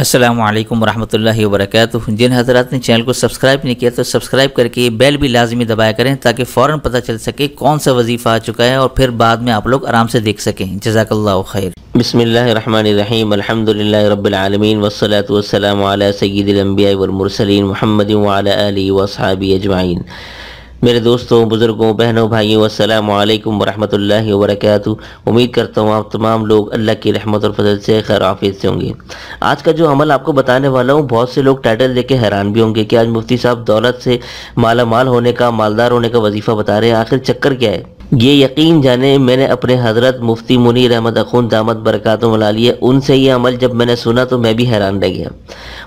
अस्सलामु अलैकुम वरहमतुल्लाहि वबरकातुहू। जिन हज़रात ने चैनल को सब्सक्राइब नहीं किया तो सब्सक्राइब करके बेल भी लाजमी दबाया करें ताकि फ़ौरन पता चल सके कौन सा वजीफ़ा आ चुका है और फिर बाद में आप लोग आराम से देख सकें। जज़ाकल्लाह ओ खैर। बिस्मिल्लाहिर्रहमानिर्रहीम, अल्हम्दुलिल्लाहि रब्बिल आलमीन, वस्सलातु वस्सलामु अला सय्यिदिल अंबिया वल मुरसलीन मुहम्मदिन व अला आलिहि व अस्हाबिहि अजमाइन। मेरे दोस्तों, बुज़ुर्गों, बहनों, भाइयों, अस्सलामु अलैकुम वरहमतुल्लाहि वबरकातुहू। उम्मीद करता हूँ आप तमाम लोग अल्लाह की रहमत और फजल से खैर आफियत से होंगे। आज का जो अमल आपको बताने वाला हूँ, बहुत से लोग टाइटल देख के हैरान भी होंगे कि आज मुफ्ती साहब दौलत से माला माल होने का, मालदार होने का वजीफ़ा बता रहे हैं। आखिर चक्कर क्या है? ये यकीन जाने, मैंने अपने हज़रत मुफ्ती मुनीर अहमद अख़ुन दामत बरकातुहुम अलिया उनसे ये अमल जब मैंने सुना तो मैं भी हैरान रह गया।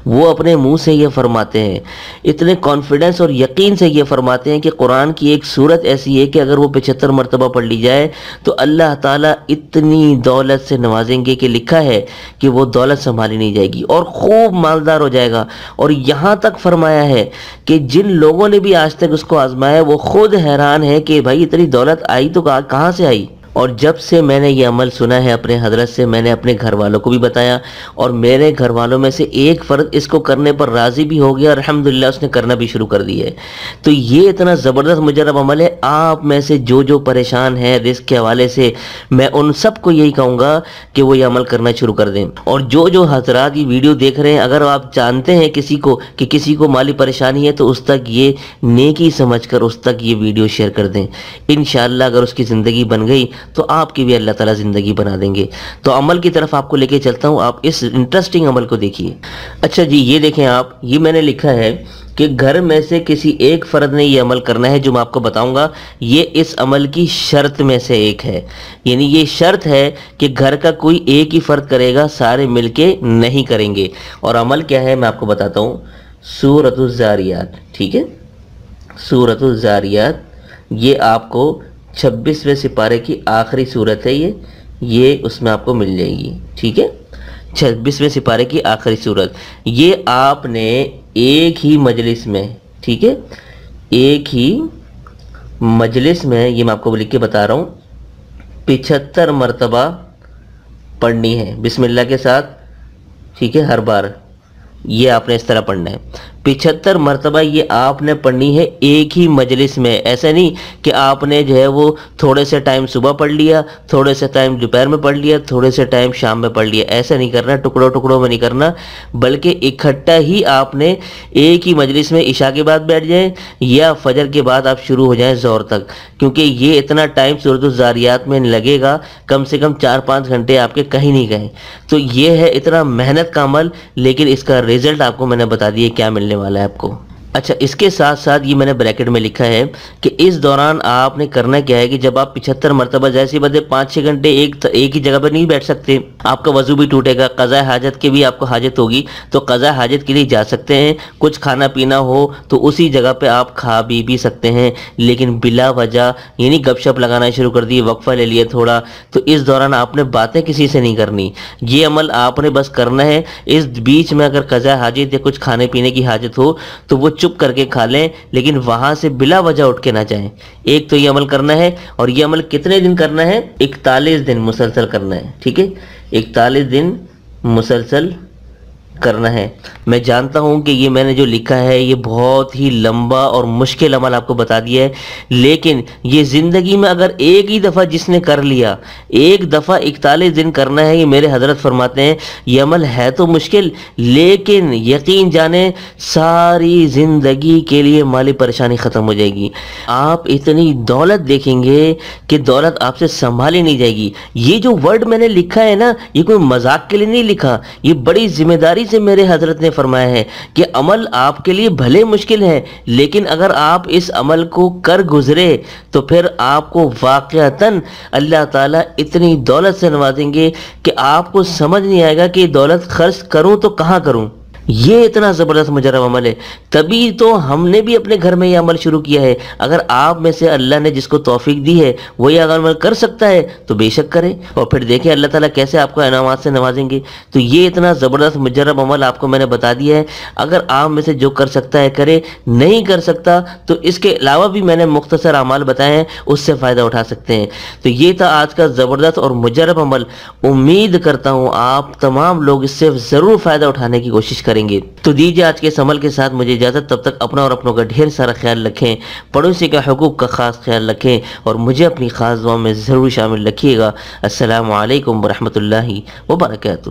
वो अपने मुंह से ये फरमाते हैं, इतने कॉन्फिडेंस और यकीन से ये फरमाते हैं कि कुरान की एक सूरत ऐसी है कि अगर वो 75 मरतबा पढ़ ली जाए तो अल्लाह ताला इतनी दौलत से नवाजेंगे कि लिखा है कि वो दौलत संभाली नहीं जाएगी और खूब मालदार हो जाएगा। और यहाँ तक फरमाया है कि जिन लोगों ने भी आज तक उसको आजमाया वो खुद हैरान है कि भाई इतनी दौलत आई तो कहाँ से आई। और जब से मैंने ये अमल सुना है अपने हजरत से, मैंने अपने घर वालों को भी बताया और मेरे घर वालों में से एक फ़र्द इसको करने पर राज़ी भी हो गया और अल्हम्दुलिल्लाह उसने करना भी शुरू कर दिया है। तो ये इतना ज़बरदस्त मुजरब अमल है। आप में से जो परेशान है रिस्क के हवाले से, मैं उन सब को यही कहूँगा कि वो ये अमल करना शुरू कर दें। और जो हजरात ये वीडियो देख रहे हैं, अगर आप जानते हैं किसी को कि किसी को माली परेशानी है तो उस तक ये नेकी समझ कर उस तक ये वीडियो शेयर कर दें। इंशाअल्लाह अगर उसकी ज़िंदगी बन गई तो आपकी भी अल्लाह ताला ज़िंदगी बना देंगे। तो अमल की तरफ आपको लेके चलता हूँ, आप इस इंटरेस्टिंग अमल को देखिए। अच्छा जी, ये देखें आप, ये मैंने लिखा है कि घर में से किसी एक फ़र्द ने ये अमल करना है जो मैं आपको बताऊंगा। ये इस अमल की शर्त में से एक है, यानी ये शर्त है कि घर का कोई एक ही फ़र्द करेगा, सारे मिलके नहीं करेंगे। और अमल क्या है मैं आपको बताता हूँ। सूरतुज़ ज़ारियात, ठीक है, सूरतुज़ ज़ारियात, ये आपको 26वें सिपारे की आखिरी सूरत है। ये उसमें आपको मिल जाएगी, ठीक है। 26वें सिपारे की आखिरी सूरत, ये आपने एक ही मजलिस में, ठीक है, एक ही मजलिस में, ये मैं आपको लिख के बता रहा हूँ, 75 मरतबा पढ़नी है बिस्मिल्लाह के साथ, ठीक है। हर बार ये आपने इस तरह पढ़ना है 75 मरतबा। ये आपने पढ़नी है एक ही मजलिस में। ऐसा नहीं कि आपने जो है वो थोड़े से टाइम सुबह पढ़ लिया, थोड़े से टाइम दोपहर में पढ़ लिया, थोड़े से टाइम शाम में पढ़ लिया। ऐसा नहीं करना, टुकड़ों टुकड़ों में नहीं करना, बल्कि इकट्ठा ही आपने एक ही मजलिस में इशा के बाद बैठ जाएं या फजर के बाद आप शुरू हो जाएं ज़ोहर तक, क्योंकि ये इतना टाइम सूरतुज़ ज़ारियात में लगेगा, कम से कम 4-5 घंटे आपके कहीं नहीं गए। तो ये है इतना मेहनत का अमल, लेकिन इसका रिजल्ट आपको मैंने बता दिया क्या मिलने वाला है आपको। अच्छा, इसके साथ साथ ये मैंने ब्रैकेट में लिखा है कि इस दौरान आपने करना क्या है कि जब आप 75 मरतबा, जैसे बदले 5-6 घंटे एक ही जगह पर नहीं बैठ सकते, आपका वजू भी टूटेगा, क़ज़ा हाजत की भी आपको हाजत होगी, तो क़ज़ा हाजत के लिए जा सकते हैं। कुछ खाना पीना हो तो उसी जगह पे आप खा भी सकते हैं, लेकिन बिला वजह यानी गपशप लगाना शुरू कर दी, वक्फा ले लिया थोड़ा, तो इस दौरान आपने बातें किसी से नहीं करनी। ये अमल आपने बस करना है। इस बीच में अगर क़ज़ा हाजत या कुछ खाने पीने की हाजत हो तो वो चुप करके खा लें, लेकिन वहां से बिला वजह उठ के ना जाएं। एक तो ये अमल करना है, और ये अमल कितने दिन करना है? 41 दिन मुसलसल करना है, ठीक है। 41 दिन मुसलसल करना है। मैं जानता हूं कि ये मैंने जो लिखा है ये बहुत ही लंबा और मुश्किल अमल आपको बता दिया है, लेकिन ये ज़िंदगी में अगर एक ही दफ़ा जिसने कर लिया, एक दफ़ा 41 दिन करना है, ये मेरे हजरत फरमाते हैं ये अमल है तो मुश्किल, लेकिन यकीन जाने सारी ज़िंदगी के लिए माली परेशानी ख़त्म हो जाएगी। आप इतनी दौलत देखेंगे कि दौलत आपसे संभाली नहीं जाएगी। ये जो वर्ड मैंने लिखा है ना, ये कोई मजाक के लिए नहीं लिखा, ये बड़ी जिम्मेदारी से मेरे हजरत ने फरमाया है कि अमल आपके लिए भले मुश्किल है, लेकिन अगर आप इस अमल को कर गुजरे तो फिर आपको वाक़अतन अल्लाह ताला इतनी दौलत से नवाजेंगे कि आपको समझ नहीं आएगा कि दौलत खर्च करूं तो कहां करूं। یہ اتنا زبردست مجرب عمل ہے، تبھی تو ہم نے بھی اپنے گھر میں یہ عمل شروع کیا ہے۔ اگر آپ میں سے اللہ نے جس کو توفیق دی ہے وہ یہ عمل کر سکتا ہے تو بے شک کرے، اور پھر دیکھیں اللہ تعالیٰ کیسے آپ کو انعامات سے نوازیں گے۔ تو یہ اتنا زبردست مجرب عمل آپ کو میں نے بتا دیا ہے، اگر آپ میں سے جو کر سکتا ہے کرے، نہیں کر سکتا تو اس کے علاوہ بھی میں نے مختصر اعمال بتائے ہیں، اس سے فائدہ اٹھا سکتے ہیں۔ تو یہ تھا آج کا زبردست اور مجرب عمل، امید کرتا ہوں آپ تمام لوگ اس سے ضرور فائدہ اٹھانے کی کوشش کریں گے۔ تو دیجیے آج کے اس عمل کے ساتھ مجھے اجازت، تب تک اپنا اور اپنوں کا ڈھیر سارا خیال رکھیں، پڑوسی کا حقوق کا خاص خیال رکھیں، اور مجھے اپنی خاص دعاؤں میں ضرور شامل رکھیے گا۔ السلام علیکم ورحمۃ اللہ وبرکاتہ۔